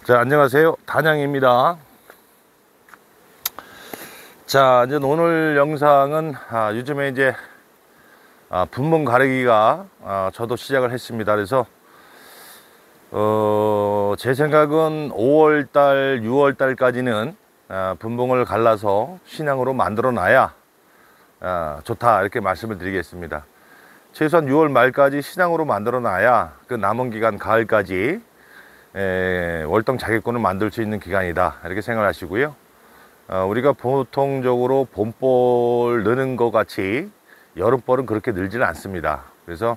자, 안녕하세요. 단양입니다. 자, 이제 오늘 영상은 요즘에 이제 분봉 가르기가 저도 시작을 했습니다. 그래서 제 생각은 5월달, 6월달까지는 분봉을 갈라서 신앙으로 만들어 놔야 좋다, 이렇게 말씀을 드리겠습니다. 최소한 6월 말까지 신앙으로 만들어 놔야 그 남은 기간 가을까지 월동 자객권을 만들 수 있는 기간이다, 이렇게 생각하시고요. 우리가 보통적으로 봄볼 느는 것 같이 여름볼은 그렇게 늘지는 않습니다. 그래서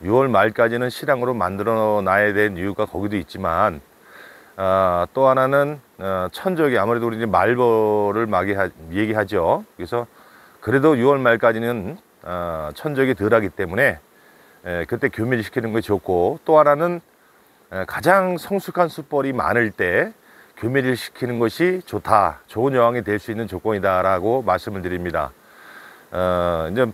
6월 말까지는 실황으로 만들어 놔야 된 이유가 거기도 있지만, 또 하나는 천적이, 아무래도 우리 이제 말벌을 얘기하죠. 그래서 그래도 6월 말까지는 천적이 덜하기 때문에 그때 교미시키는 것이 좋고, 또 하나는 가장 성숙한 숯벌이 많을 때 교미를 시키는 것이 좋다, 좋은 여왕이 될 수 있는 조건이다 라고 말씀을 드립니다. 이제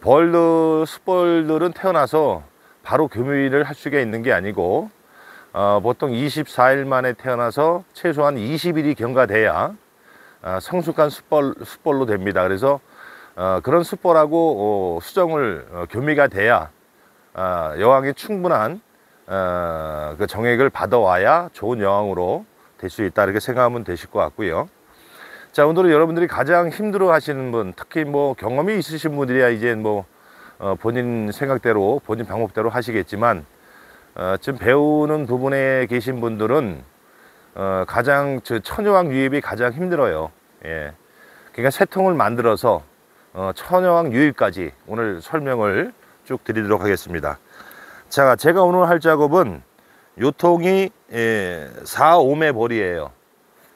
숯벌들은 태어나서 바로 교미를 할 수가 있는 게 아니고, 보통 24일 만에 태어나서 최소한 20일이 경과돼야 성숙한 숯벌로 됩니다. 그래서 그런 숯벌하고 수정을 교미가 돼야 여왕이 충분한 그 정액을 받아와야 좋은 여왕으로 될 수 있다, 이렇게 생각하면 되실 것 같고요. 자, 오늘은 여러분들이 가장 힘들어 하시는 분, 특히 뭐 경험이 있으신 분들이야 이제 본인 생각대로, 본인 방법대로 하시겠지만, 지금 배우는 부분에 계신 분들은 가장 처녀왕 유입이 가장 힘들어요. 예. 그러니까 새 통을 만들어서 처녀왕 유입까지 오늘 설명을 쭉 드리도록 하겠습니다. 자, 제가 오늘 할 작업은 요 통이 4-5매 볼이에요.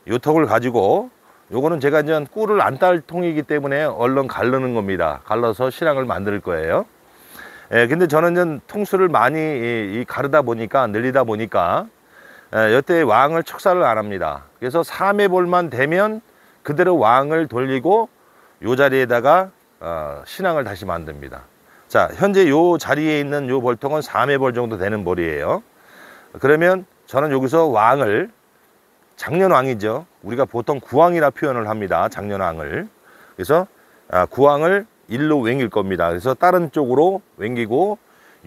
요 통을 가지고, 요거는 제가 이제 꿀을 안 딸 통이기 때문에 얼른 갈르는 겁니다. 갈라서 실황을 만들 거예요. 근데 저는 이제 통수를 많이 가르다 보니까, 늘리다 보니까 여태 왕을 척사를 안 합니다. 그래서 4매 볼만 되면 그대로 왕을 돌리고 요 자리에다가 신앙을 다시 만듭니다. 자, 현재 요 자리에 있는 요 볼통은 4매볼 정도 되는 볼이에요. 그러면 저는 여기서 왕을, 장년왕이죠. 우리가 보통 구왕이라 표현을 합니다. 장년왕을. 그래서 구왕을 일로 웽길 겁니다. 그래서 다른 쪽으로 웽기고,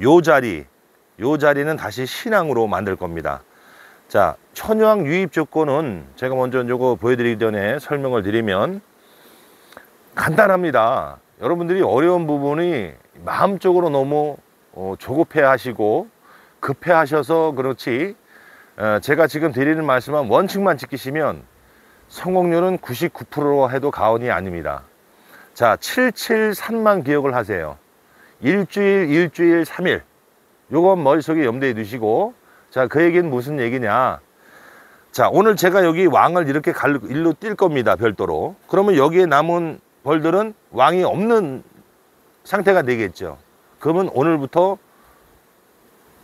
요 자리는 다시 신앙으로 만들 겁니다. 자, 처녀왕 유입 조건은 제가 먼저 요거 보여드리기 전에 설명을 드리면 간단합니다. 여러분들이 어려운 부분이 마음적으로 너무 조급해 하시고 급해 하셔서 그렇지, 제가 지금 드리는 말씀은 원칙만 지키시면 성공률은 99% 해도 과언이 아닙니다. 자, 773만 기억을 하세요. 일주일 3일, 요건 머릿속에 염두에 두시고, 자, 그 얘기는 무슨 얘기냐. 자, 오늘 제가 여기 왕을 이렇게 일로 뛸 겁니다, 별도로. 그러면 여기에 남은 벌들은 왕이 없는 상태가 되겠죠. 그러면 오늘부터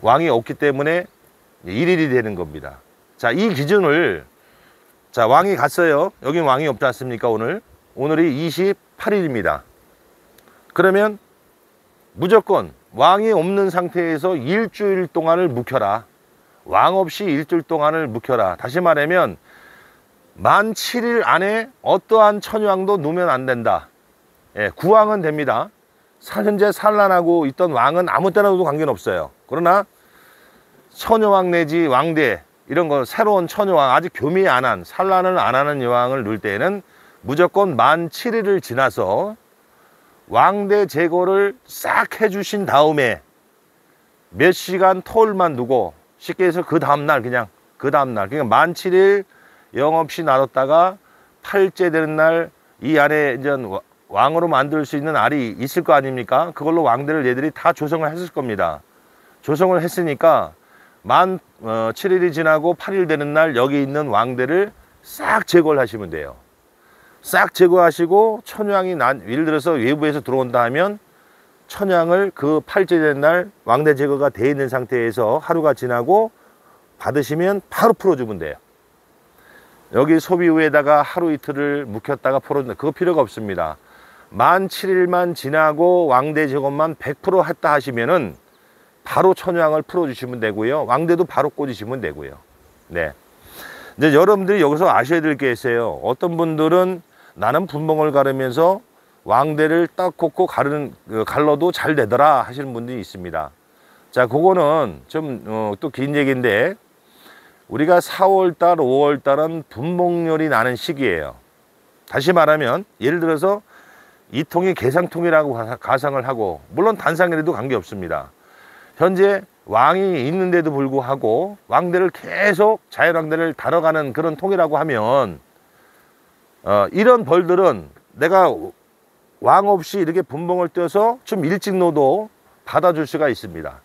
왕이 없기 때문에 1일이 되는 겁니다. 자, 이 기준을, 자, 왕이 갔어요. 여긴 왕이 없지 않습니까? 오늘이 28일입니다. 그러면 무조건 왕이 없는 상태에서 일주일 동안을 묵혀라. 왕 없이 일주일 동안을 묵혀라. 다시 말하면 만 7일 안에 어떠한 처녀왕도 누면 안 된다. 예, 구왕은 됩니다. 현재 산란하고 있던 왕은 아무 때나 둬도 관계는 없어요. 그러나 처녀왕 내지 왕대, 이런 거 새로운 처녀왕, 아직 교미 안 한, 산란을 안 하는 여왕을 넣을 때에는 무조건 만 7일을 지나서 왕대 제거를 싹 해주신 다음에 몇 시간 토을만 두고, 쉽게 해서 그 다음날 그러니까 만 7일 영없이 놔뒀다가 8일째 되는 날 이 안에 이제 왕으로 만들 수 있는 알이 있을 거 아닙니까? 그걸로 왕대를 얘들이 다 조성을 했을 겁니다. 조성을 했으니까 만 7일이 지나고 8일 되는 날 여기 있는 왕대를 싹 제거를 하시면 돼요. 싹 제거하시고, 천왕이 예를 들어서 외부에서 들어온다 하면 천왕을 그 8일째 되는 날 왕대 제거가 돼 있는 상태에서 하루가 지나고 받으시면 바로 풀어주면 돼요. 여기 소비 후에다가 하루 이틀을 묵혔다가 풀어준다, 그거 필요가 없습니다. 만 7일만 지나고 왕대 제거만 100% 했다 하시면은 바로 천왕을 풀어주시면 되고요. 왕대도 바로 꽂으시면 되고요. 네. 이제 여러분들이 여기서 아셔야 될 게 있어요. 어떤 분들은 나는 분봉을 가르면서 왕대를 딱 꽂고 갈라도 잘 되더라 하시는 분들이 있습니다. 자, 그거는 좀 또 긴 얘기인데, 우리가 4월달, 5월달은 분봉열이 나는 시기예요. 다시 말하면 예를 들어서 이 통이 개상통이라고 가상을 하고, 물론 단상이라도 관계없습니다. 현재 왕이 있는데도 불구하고 왕대를 계속 자연왕대를 다뤄가는 그런 통이라고 하면 이런 벌들은 내가 왕 없이 이렇게 분봉을 떼어서 좀 일찍 넣어도 받아줄 수가 있습니다.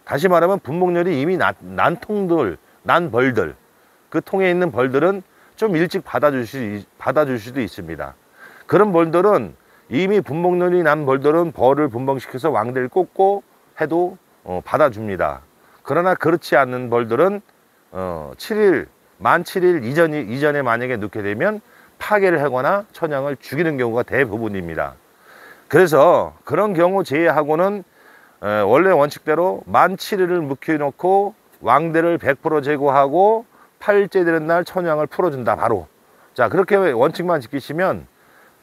다시 말하면 분봉열이 이미 난 통들, 난 벌들, 그 통에 있는 벌들은 좀 일찍 받아줄 수도 있습니다. 그런 벌들은 이미 분봉열이 난 벌들은 벌을 분봉시켜서 왕대를 꽂고 해도 받아줍니다. 그러나 그렇지 않는 벌들은 7일, 만 7일 이전에 만약에 넣게 되면 파괴를 하거나 천양을 죽이는 경우가 대부분입니다. 그래서 그런 경우 제외하고는 원래 원칙대로 만 7일을 묵혀놓고 왕대를 100% 제거하고 8일째 되는 날 천양을 풀어준다 바로. 자, 그렇게 원칙만 지키시면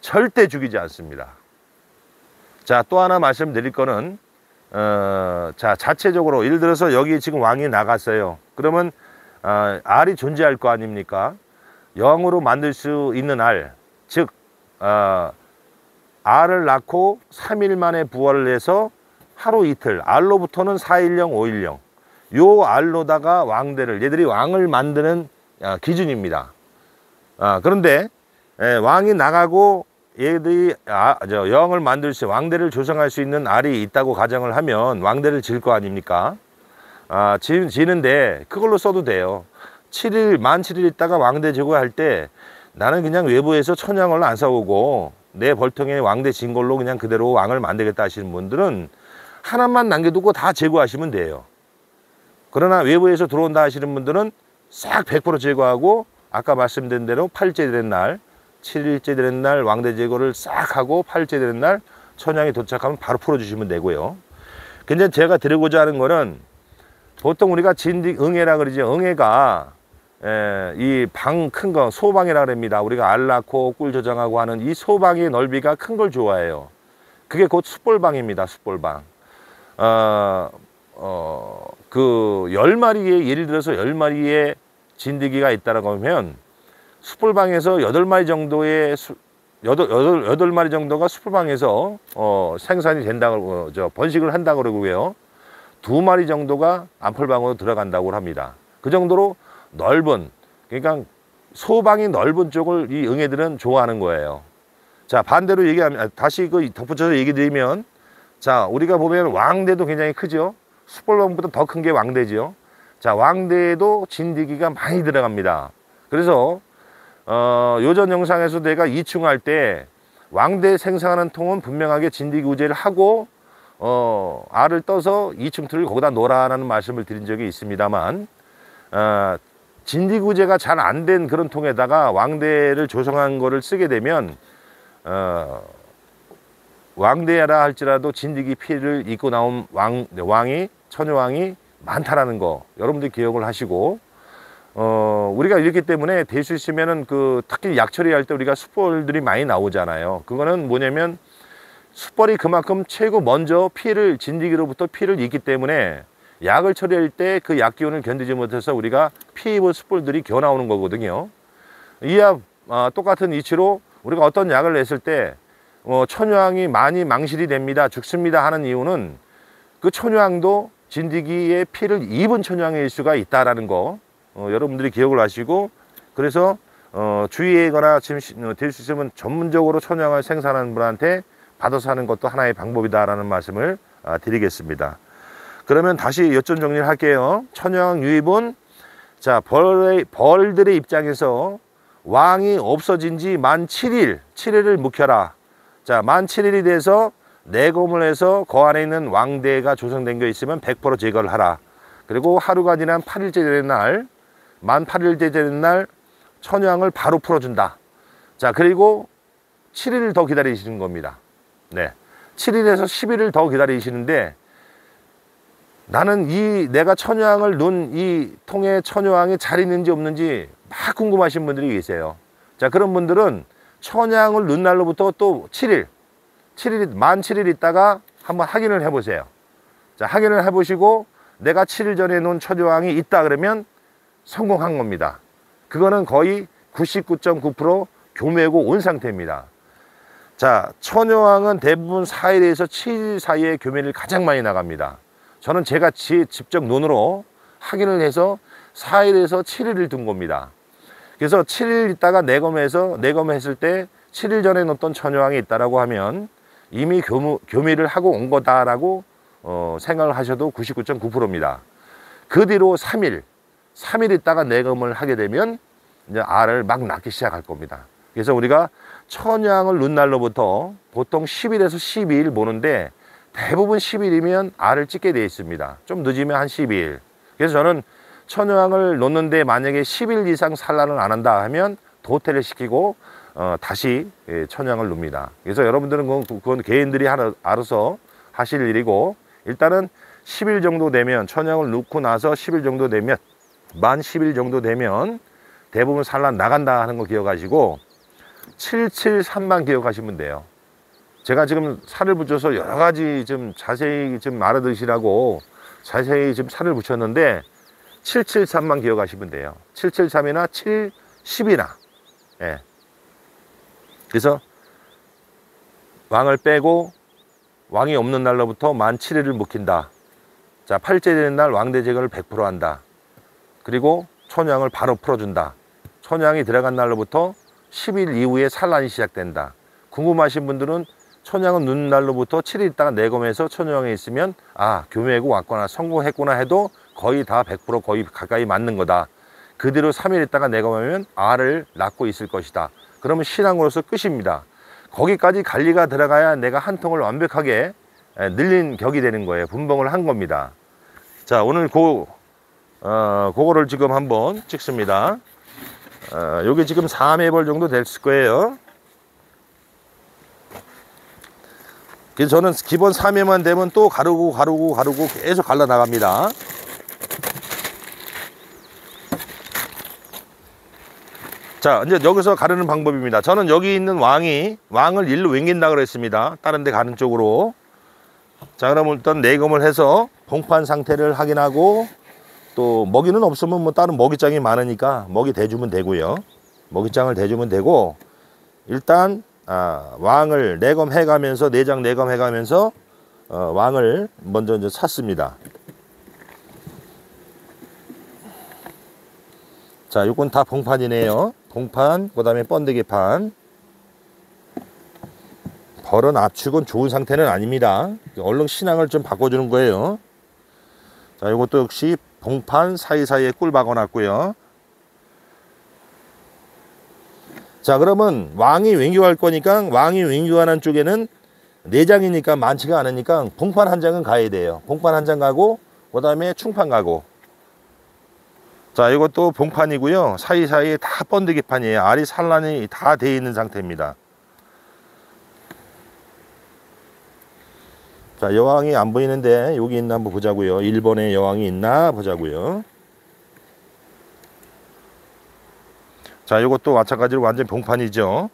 절대 죽이지 않습니다. 자, 또 하나 말씀드릴 거는 자, 자체적으로 예를 들어서 여기 지금 왕이 나갔어요. 그러면 알이 존재할 거 아닙니까? 영으로 만들 수 있는 알, 즉 알을 낳고 3일 만에 부활을 해서 하루 이틀, 알로부터는 4일령, 5일령, 요 알로다가 왕대를, 얘들이 왕을 만드는 기준입니다. 그런데 왕이 나가고 얘들이 영을 만들 수, 왕대를 조성할 수 있는 알이 있다고 가정을 하면 왕대를 질 거 아닙니까? 지는데 그걸로 써도 돼요. 7일, 만 7일 있다가 왕대 제거할 때 나는 그냥 외부에서 천양을 안 사오고 내 벌통에 왕대 진 걸로 그냥 그대로 왕을 만들겠다 하시는 분들은 하나만 남겨두고 다 제거하시면 돼요. 그러나 외부에서 들어온다 하시는 분들은 싹 100% 제거하고 아까 말씀드린 대로 8일째 되는 날, 7일째 되는 날 왕대 제거를 싹 하고 8일째 되는 날 천양이 도착하면 바로 풀어주시면 되고요. 근데 제가 드리고자 하는 거는 보통 우리가 응애라 그러죠. 응애가 이 방 큰 거 소방이라 그럽니다. 우리가 알 낳고 꿀 저장하고 하는 이 소방의 넓이가 큰 걸 좋아해요. 그게 곧 숯볼방입니다. 숯볼방. 그 10마리의 예를 들어서 10마리의 진드기가 있다라고 하면 숯불방에서 8마리 정도의 8마리 정도가 숯불방에서 생산이 된다고 번식을 한다고 그러고요. 2마리 정도가 암풀방으로 들어간다고 합니다. 그 정도로 넓은, 그러니까 소방이 넓은 쪽을 이 응애들은 좋아하는 거예요. 자, 반대로 얘기하면 다시 그 덧붙여서 얘기 드리면, 자, 우리가 보면 왕대도 굉장히 크죠. 숯불방보다 더 큰 게 왕대죠. 자, 왕대에도 진드기가 많이 들어갑니다. 그래서 요전 영상에서 내가 이충할 때 왕대 생산하는 통은 분명하게 진드기 우제를 하고 알을 떠서 이충틀을 거기다 놓으라는 말씀을 드린 적이 있습니다만, 진드기 우제가 잘 안 된 그런 통에다가 왕대를 조성한 거를 쓰게 되면 왕대라 할지라도 진드기 피를 입고 나온 왕이, 처녀왕이 많다라는 거 여러분들 기억을 하시고, 우리가 이렇기 때문에 될 수 있으면은 특히 약 처리할 때 우리가 숯벌들이 많이 나오잖아요. 그거는 뭐냐면 숯벌이 그만큼 최고 먼저 진드기로부터 피를 입기 때문에 약을 처리할 때 그 약 기운을 견디지 못해서 우리가 피 입은 숯벌들이 기어 나오는 거거든요. 이와 똑같은 이치로 우리가 어떤 약을 냈을 때 처녀왕이 많이 망실이 됩니다, 죽습니다 하는 이유는 그 처녀왕도 진드기의 피를 입은 처녀왕일 수가 있다라는 거 여러분들이 기억을 하시고, 그래서 주의하거나 지금 될 수 있으면 전문적으로 처녀왕을 생산하는 분한테 받아서 하는 것도 하나의 방법이다라는 말씀을 드리겠습니다. 그러면 다시 요점 정리를 할게요. 처녀왕 유입은, 자, 벌들의 입장에서 왕이 없어진 지 만 7일을 묵혀라. 자, 만 7일이 돼서 내검을 해서 그 안에 있는 왕대가 조성된 게 있으면 100% 제거를 하라. 그리고 하루가 지난 8일째 되는 날, 만 8일째 되는 날 처녀왕을 바로 풀어준다. 자, 그리고 7일을 더 기다리시는 겁니다. 네, 7일에서 10일을 더 기다리시는데, 나는 내가 처녀왕을 놓은 이 통에 처녀왕이 잘 있는지 없는지 막 궁금하신 분들이 계세요. 자, 그런 분들은 천양을 넣은 날로부터 또 7일 만 7일 있다가 한번 확인을 해 보세요. 자, 확인을 해 보시고 내가 7일 전에 놓은 천여왕이 있다 그러면 성공한 겁니다. 그거는 거의 99.9% 교매고 온 상태입니다. 자, 천여왕은 대부분 4일에서 7일 사이에 교매를 가장 많이 나갑니다. 저는 제가 직접 눈으로 확인을 해서 4일에서 7일을 둔 겁니다. 그래서 7일 있다가 내검했을 때 7일 전에 놓던 천여왕이 있다라고 하면 이미 교미를 하고 온 거다라고 생각을 하셔도 99.9%입니다. 그 뒤로 3일 있다가 내검을 하게 되면 이제 알을 막 낳기 시작할 겁니다. 그래서 우리가 천여왕을 넣은 날로부터 보통 10일에서 12일 보는데 대부분 10일이면 알을 찢게 되어 있습니다. 좀 늦으면 한 12일. 그래서 저는 천여왕을 놓는데 만약에 10일 이상 산란을 안 한다 하면 도태를 시키고 다시 천여왕을 놓습니다. 그래서 여러분들은 그건 개인들이 알아서 하실 일이고, 일단은 10일 정도 되면 천여왕을 놓고 나서 10일 정도 되면 만 10일 정도 되면 대부분 산란 나간다 하는 거 기억하시고 773만 기억하시면 돼요. 제가 지금 살을 붙여서 여러 가지 좀 자세히 좀 알아두시라고 자세히 좀 살을 붙였는데 773만 기억하시면 돼요. 773이나 710이나. 예. 그래서 왕을 빼고 왕이 없는 날로부터 만 7일을 묵힌다. 자, 8일째 되는 날 왕대 제거를 100% 한다. 그리고 천여왕을 바로 풀어준다. 천여왕이 들어간 날로부터 10일 이후에 산란이 시작된다. 궁금하신 분들은 천여왕은 넣는 날로부터 7일 있다가 내검해서 천여왕이 있으면 교매고 왔거나 성공했구나 해도 거의 다 100% 거의 가까이 맞는 거다. 그 뒤로 3일 있다가 내검하면 알을 낳고 있을 것이다. 그러면 신앙으로서 끝입니다. 거기까지 관리가 들어가야 내가 한 통을 완벽하게 늘린 격이 되는 거예요. 분봉을 한 겁니다. 자, 오늘 그거를 지금 한번 찍습니다. 요게 지금 4매벌 정도 됐을 거예요. 그래서 저는 기본 3매만 되면 또 가르고 계속 갈라 나갑니다. 자, 이제 여기서 가르는 방법입니다. 저는 여기 있는 왕을 일로 옮긴다 그랬습니다. 다른 데 가는 쪽으로. 자, 그럼 일단 내검을 해서 봉판 상태를 확인하고, 또 먹이는 없으면 뭐 다른 먹이장이 많으니까 먹이 대주면 되고요. 먹이장을 대주면 되고, 일단 왕을 내검해 가면서 내장 내검해 가면서 왕을 먼저 이제 샀습니다. 자, 이건 다 봉판이네요. 봉판, 그 다음에 번데기판. 벌은 압축은 좋은 상태는 아닙니다. 얼른 신앙을 좀 바꿔주는 거예요. 자, 이것도 역시 봉판 사이사이에 꿀 박아놨고요. 자, 그러면 왕이 왼교할 거니까 왕이 왼교하는 쪽에는 내장이니까 많지가 않으니까 봉판 한 장은 가야 돼요. 봉판 한 장 가고, 그 다음에 충판 가고. 자, 이것도 봉판이고요. 사이사이에 다 번데기판이에요. 알이 산란이 다 되어 있는 상태입니다. 자, 여왕이 안 보이는데 여기 있나 한번 보자고요. 1번에 여왕이 있나 보자고요. 자, 이것도 마찬가지로 완전 봉판이죠.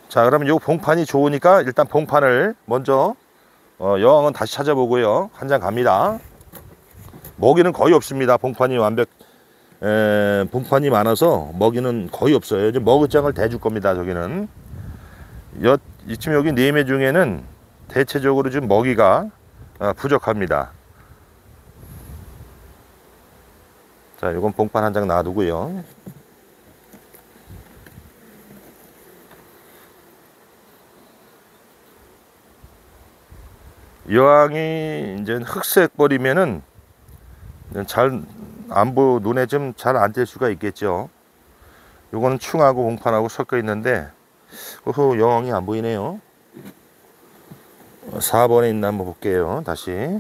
자, 그러면 요 봉판이 좋으니까 일단 봉판을 먼저 여왕은 다시 찾아보고요. 한 장 갑니다. 먹이는 거의 없습니다. 봉판이 봉판이 많아서 먹이는 거의 없어요. 이제 먹이장을 대줄 겁니다. 저기는 이쯤 여기 4매 중에는 대체적으로 좀 먹이가 부족합니다. 자, 이건 봉판 한 장 놔두고요. 여왕이 이제 흑색 벌이면은 잘 안 보여, 눈에 좀 잘 안 띌 수가 있겠죠. 요거는 충하고 봉판하고 섞여 있는데 여왕이 안 보이네요. 4번에 있나 한번 볼게요. 다시.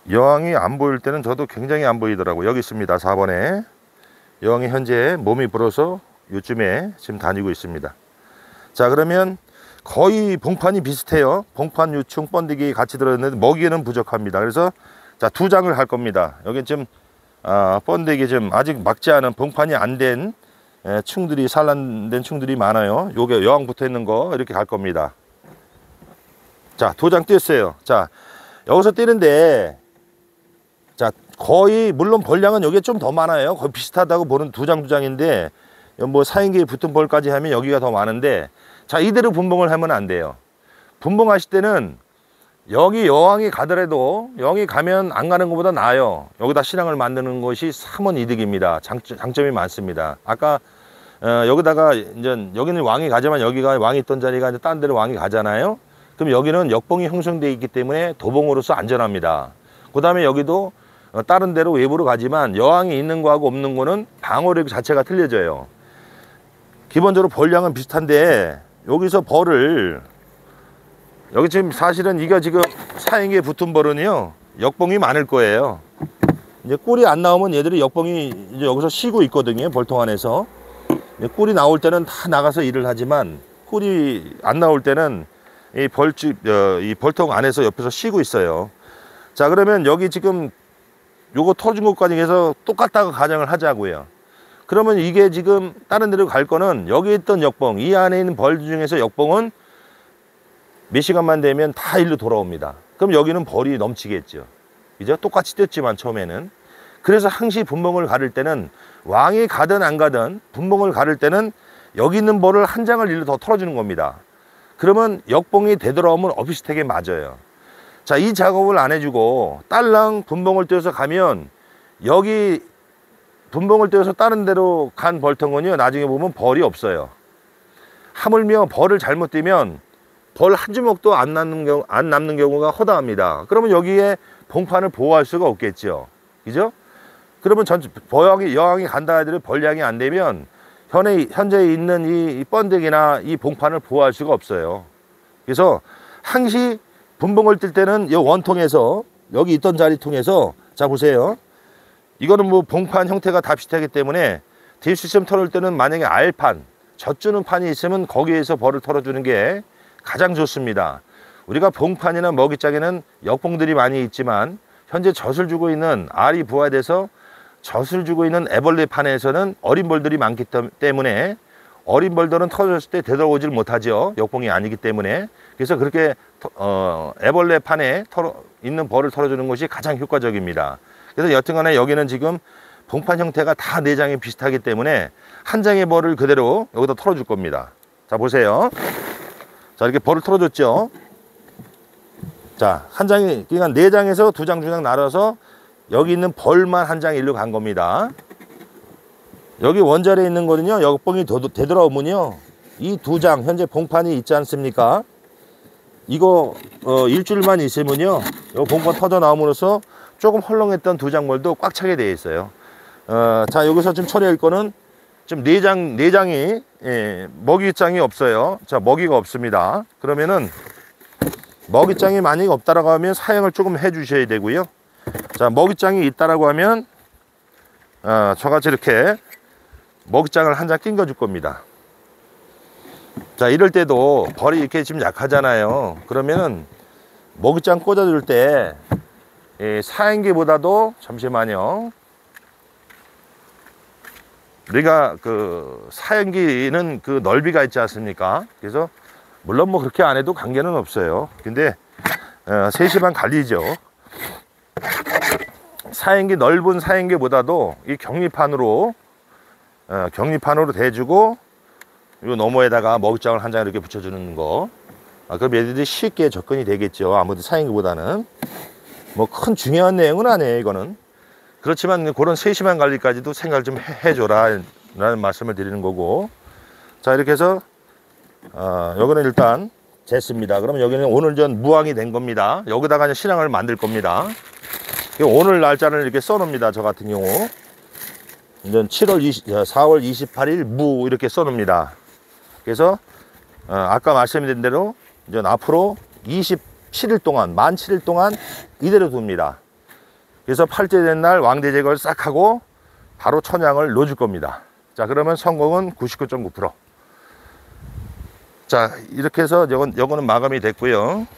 여왕이 안 보일 때는 저도 굉장히 안 보이더라고요. 여기 있습니다. 4번에. 여왕이 현재 몸이 불어서 요즘에 지금 다니고 있습니다. 자, 그러면 거의 봉판이 비슷해요. 봉판, 유충, 번데기 같이 들어있는데 먹이는 부족합니다. 그래서 자, 2장을 할 겁니다. 여기 지금 번데기 좀 아직 막지 않은 봉판이 안 된 충들이, 산란된 충들이 많아요. 요게 여왕 붙어 있는 거 이렇게 갈 겁니다. 자, 2장 띄었어요. 자, 여기서 띄는데, 자, 거의, 물론 벌량은 여기에 좀 더 많아요. 거의 비슷하다고 보는 2장인데, 뭐 사인기에 붙은 벌까지 하면 여기가 더 많은데, 자, 이대로 분봉을 하면 안 돼요. 분봉하실 때는 여기 여왕이 가더라도 여왕이 가면 안 가는 것보다 나아요. 여기다 신앙을 만드는 것이 3원 이득입니다. 장점이 많습니다. 아까 여기다가 이제 여기는 왕이 가지만 여기가 왕이 있던 자리가 이제 딴 데로 왕이 가잖아요. 그럼 여기는 역봉이 형성되어 있기 때문에 도봉으로서 안전합니다. 그 다음에 여기도 다른 데로 외부로 가지만 여왕이 있는 거하고 없는 거는 방어력 자체가 틀려져요. 기본적으로 벌량은 비슷한데 여기서 벌을 여기 지금 사실은 이거 지금 사행기에 붙은 벌은요 역봉이 많을 거예요. 이제 꿀이 안 나오면 얘들이 역봉이 이제 여기서 쉬고 있거든요. 벌통 안에서 꿀이 나올 때는 다 나가서 일을 하지만 꿀이 안 나올 때는 이 벌통 안에서 옆에서 쉬고 있어요. 자, 그러면 여기 지금 요거 털어준 것까지 해서 똑같다고 가정을 하자고요. 그러면 이게 지금 다른 데로 갈 거는 여기 있던 역봉, 이 안에 있는 벌 중에서 역봉은 몇 시간만 되면 다 일로 돌아옵니다. 그럼 여기는 벌이 넘치겠죠. 그죠? 똑같이 떴지만 처음에는. 그래서 항시 분봉을 가를 때는 왕이 가든 안 가든 분봉을 가를 때는 여기 있는 벌을 한 장을 일로 더 털어주는 겁니다. 그러면 역봉이 되돌아오면 어비스택에 맞아요. 자, 이 작업을 안 해주고 딸랑 분봉을 떼어서 가면 여기 분봉을 떼어서 다른 데로 간 벌통은요 나중에 보면 벌이 없어요. 하물며 벌을 잘못 떼면 벌 한 주먹도 안 남는 경우가 허다합니다. 그러면 여기에 봉판을 보호할 수가 없겠죠. 그죠? 그러면 여왕이 간다 하더라도 벌량이 안 되면 현재 있는 이 번데기나 이 봉판을 보호할 수가 없어요. 그래서 항시 분봉을 뜰 때는 이 원통에서 여기 있던 자리 통해서 자 보세요. 이거는 뭐 봉판 형태가 다 비슷하기 때문에 딥시스템 털을 때는 만약에 알판, 젖주는 판이 있으면 거기에서 벌을 털어주는 게 가장 좋습니다. 우리가 봉판이나 먹이짝에는 역봉들이 많이 있지만 현재 젖을 주고 있는 알이 부화돼서 젖을 주고 있는 애벌레 판에서는 어린 벌들이 많기 때문에 어린 벌들은 터졌을 때 되돌아오질 못하죠. 역봉이 아니기 때문에. 그래서 그렇게 애벌레 판에 있는 벌을 털어주는 것이 가장 효과적입니다. 그래서 여튼간에 여기는 지금 봉판 형태가 다 4장이 비슷하기 때문에 한 장의 벌을 그대로 여기다 털어줄 겁니다. 자, 보세요. 자, 이렇게 벌을 털어줬죠. 자, 한 장이, 그러니까 4장에서 2장 중장 나눠서 여기 있는 벌만 한 장 일로 간 겁니다. 여기 원자리에 있는 거는요, 역봉이 되돌아오면요, 이 2장, 현재 봉판이 있지 않습니까? 이거, 일주일만 있으면요, 이 봉판 터져 나옴으로써 조금 헐렁했던 2장 벌도 꽉 차게 되어 있어요. 자, 여기서 좀 처리할 거는 좀 4장이, 예, 먹이장이 없어요. 자, 먹이가 없습니다. 그러면은, 먹이장이 만약에 없다라고 하면 사용을 조금 해 주셔야 되고요. 자, 먹이장이 있다라고 하면, 저같이 이렇게 먹이장을 한 장 낑겨 줄 겁니다. 자, 이럴 때도 벌이 이렇게 지금 약하잖아요. 그러면은, 먹이장 꽂아줄 때, 사행기보다도, 잠시만요. 우리가 그 사행기는 그 넓이가 있지 않습니까? 그래서 물론 뭐 그렇게 안 해도 관계는 없어요. 근데 세심한 관리죠. 사행기, 넓은 사행기보다도 이 격리판으로 대주고 이 너머에다가 먹이장을 한 장 이렇게 붙여주는 거. 그럼 얘들이 쉽게 접근이 되겠죠. 아무래도 사행기보다는 뭐 큰 중요한 내용은 아니에요. 이거는. 그렇지만 그런 세심한 관리까지도 생각을 좀 해줘라 라는 말씀을 드리는 거고. 자, 이렇게 해서 여기는 일단 됐습니다. 그럼 여기는 오늘 전 무항이 된 겁니다. 여기다가 이제 신앙을 만들 겁니다. 오늘 날짜를 이렇게 써놓습니다. 저 같은 경우 이제 4월 28일 무 이렇게 써놓습니다. 그래서 아까 말씀드린 대로 이제 앞으로 27일 동안, 만 7일 동안 이대로 둡니다. 그래서 팔째 된 날 왕대 제거를 싹 하고 바로 천양을 넣어줄 겁니다. 자, 그러면 성공은 99.9%. 자, 이렇게 해서 요거는 마감이 됐고요.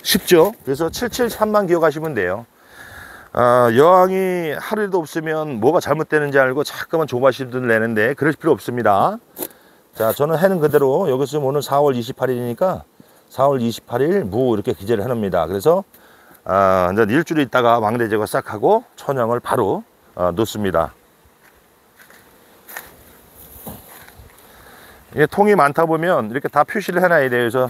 쉽죠? 그래서 773만 기억하시면 돼요. 여왕이 하루도 없으면 뭐가 잘못되는지 알고 자꾸만 조바심들 내는데 그럴 필요 없습니다. 자, 저는 해는 그대로 여기서 오늘 4월 28일이니까 4월 28일 무 이렇게 기재를 해놓습니다. 그래서 이제 일주일 있다가 왕대 제거 싹 하고 천양을 바로 놓습니다. 이게 통이 많다 보면 이렇게 다 표시를 해놔야 돼요. 그래서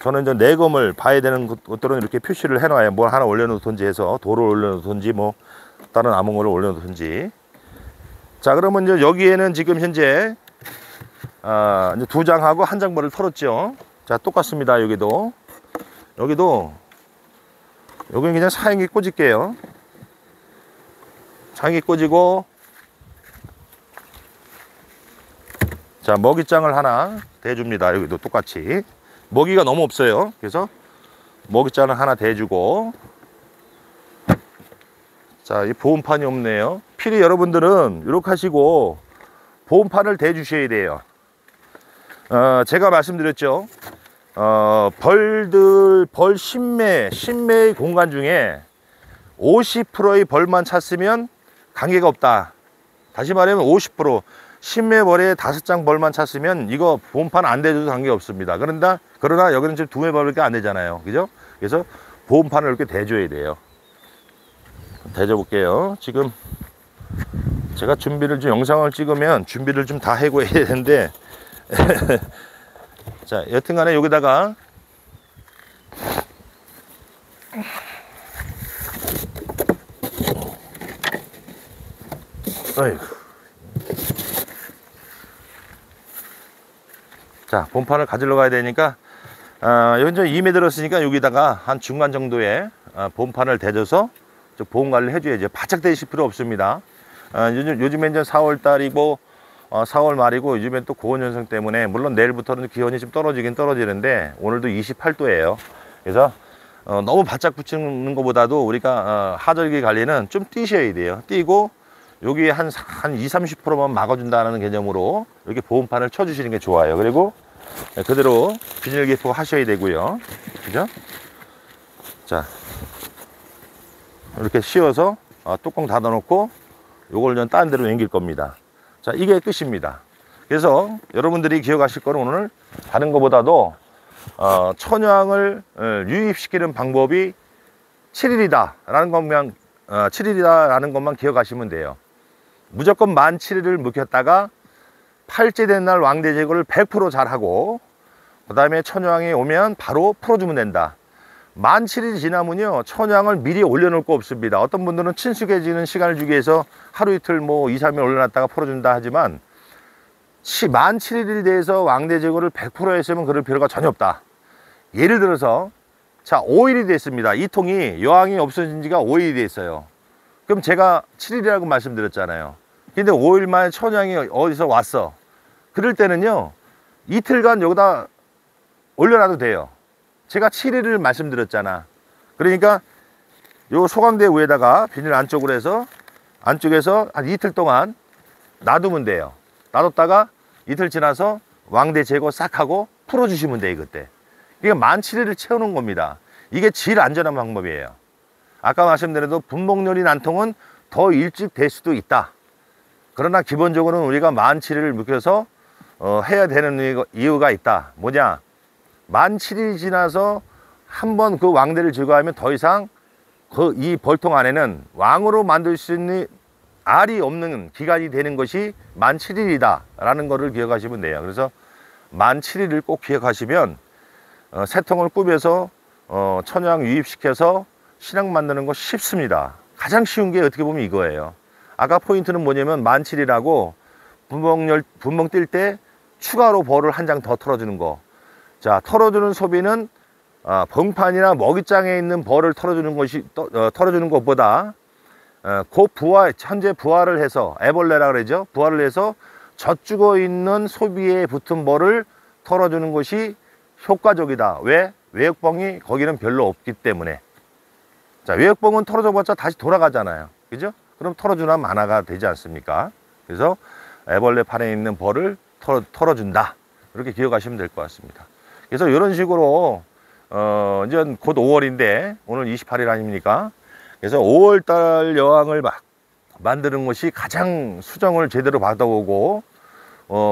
저는 이제 내검을 봐야 되는 것들은 이렇게 표시를 해놔야 뭘 하나 올려놓든지 해서 돌을 올려놓든지 뭐 다른 아무거를 올려놓든지. 자, 그러면 이제 여기에는 지금 현재 이제 2장하고 1장벌을 털었죠. 자, 똑같습니다. 여기도 여기는 그냥 사행기 꽂을게요. 사행기 꽂이고, 자, 먹이장을 하나 대줍니다. 여기도 똑같이. 먹이가 너무 없어요. 그래서 먹이장을 하나 대주고, 자, 이 보온판이 없네요. 필히 여러분들은 이렇게 하시고 보온판을 대주셔야 돼요. 제가 말씀드렸죠. 벌 10매의 공간 중에 50%의 벌만 찼으면 관계가 없다. 다시 말하면 50%, 10매 벌에 5장 벌만 찼으면 이거 보온판 안 대줘도 관계가 없습니다. 그러나 여기는 지금 2매 벌밖에 안 되잖아요. 그죠? 그래서 보온판을 이렇게 대줘야 돼요. 대줘 볼게요. 지금 제가 영상을 찍으면 준비를 좀 다 해고 해야 되는데 자, 여튼간에 여기다가 어이구. 자, 본판을 가지러 가야 되니까 여기 이제 2매 들었으니까 여기다가 한 중간 정도의 본판을 대줘서 보온 관리를 해줘야죠. 바짝 대실 필요 없습니다. 요즘에 이제 4월 달이고 4월 말이고 요즘엔 또 고온 현상 때문에 물론 내일부터는 기온이 좀 떨어지긴 떨어지는데 오늘도 28도예요. 그래서 너무 바짝 붙이는 것보다도 우리가 하절기 관리는 좀 뛰셔야 돼요. 뛰고 여기 한 20-30%만 막아준다는 개념으로 이렇게 보온판을 쳐주시는 게 좋아요. 그리고 그대로 비닐 기포 하셔야 되고요. 그죠? 자, 이렇게 씌워서 뚜껑 닫아 놓고 요걸 좀 다른 데로 옮길 겁니다. 자, 이게 끝입니다. 그래서 여러분들이 기억하실 거는 오늘 다른 것보다도 천양을 유입시키는 방법이 7일이다 라는 것만 7일이다라는 것만 기억하시면 돼요. 무조건 만 7일을 묵혔다가 8째 된 날 왕대 제거를 100% 잘하고 그 다음에 천양이 오면 바로 풀어주면 된다. 만 7일이 지나면요 천양을 미리 올려놓을 거 없습니다. 어떤 분들은 친숙해지는 시간을 주기 위해서 하루 이틀 뭐 2-3일 올려놨다가 풀어준다 하지만 만 7일에 대해서 왕대 제거를 100% 했으면 그럴 필요가 전혀 없다. 예를 들어서 자 5일이 됐습니다. 이 통이 여왕이 없어진 지가 5일이 됐어요. 그럼 제가 7일이라고 말씀드렸잖아요. 근데 5일 만에 천양이 어디서 왔어. 그럴 때는요 이틀간 여기다 올려놔도 돼요. 제가 7일을 말씀드렸잖아. 그러니까 요 소강대 위에다가 비닐 안쪽으로 해서 안쪽에서 한 이틀 동안 놔두면 돼요. 놔뒀다가 이틀 지나서 왕대 제거 싹 하고 풀어주시면 돼요. 그때 이게 만 7일을 채우는 겁니다. 이게 제일 안전한 방법이에요. 아까 말씀드려도 분봉열이 난통은 더 일찍 될 수도 있다. 그러나 기본적으로는 우리가 만 7일을 묵혀서 해야 되는 이유가 있다. 뭐냐, 만 7일이 지나서 한번 그 왕대를 제거하면 더 이상 이 벌통 안에는 왕으로 만들 수 있는 알이 없는 기간이 되는 것이 만 7일이다 라는 것을 기억하시면 돼요. 그래서 만 7일을 꼭 기억하시면 새 통을 꾸며서 천양 유입시켜서 신앙 만드는 거 쉽습니다. 가장 쉬운 게 어떻게 보면 이거예요. 아까 포인트는 뭐냐면 만 7일하고 분봉 뛸 때 추가로 벌을 한 장 더 털어주는 거. 자, 털어주는 소비는 봉판이나 먹이장에 있는 벌을 털어주는 것보다 현재 부화를 해서 애벌레라 그러죠. 부화를 해서 젖죽어 있는 소비에 붙은 벌을 털어주는 것이 효과적이다. 왜? 외역봉이 거기는 별로 없기 때문에. 자, 외역봉은 털어줘봤자 다시 돌아가잖아요. 그죠? 그럼 털어주나 마나가 되지 않습니까? 그래서 애벌레 판에 있는 벌을 털어준다. 이렇게 기억하시면 될 것 같습니다. 그래서 이런 식으로 이제 곧 5월인데 오늘 28일 아닙니까? 그래서 5월달 여왕을 만드는 것이 가장 수정을 제대로 받아오고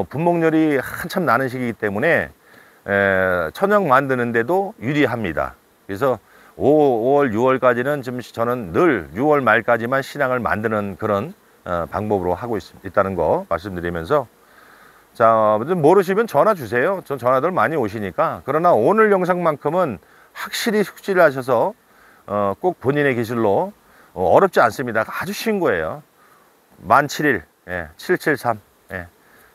분목열이 한참 나는 시기이기 때문에 천연 만드는데도 유리합니다. 그래서 5월, 6월까지는 지금 저는 늘 6월 말까지만 신앙을 만드는 그런 방법으로 하고 있다는 거 말씀드리면서, 자, 모르시면 전화 주세요. 전 전화들 많이 오시니까. 그러나 오늘 영상만큼은 확실히 숙지를 하셔서 꼭 본인의 기술로 어렵지 않습니다. 아주 쉬운 거예요. 만 7일, 773,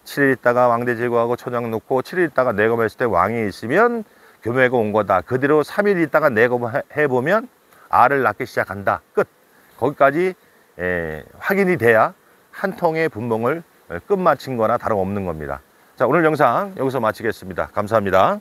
7일 있다가 왕대 제거하고 초장 놓고 7일 있다가 내검했을 때 왕이 있으면 교묘해가 온 거다. 그 뒤로 3일 있다가 내검 해보면 알을 낳기 시작한다. 끝. 거기까지 확인이 돼야 한 통의 분봉을 끝마친 거나 다름없는 겁니다. 자, 오늘 영상 여기서 마치겠습니다. 감사합니다.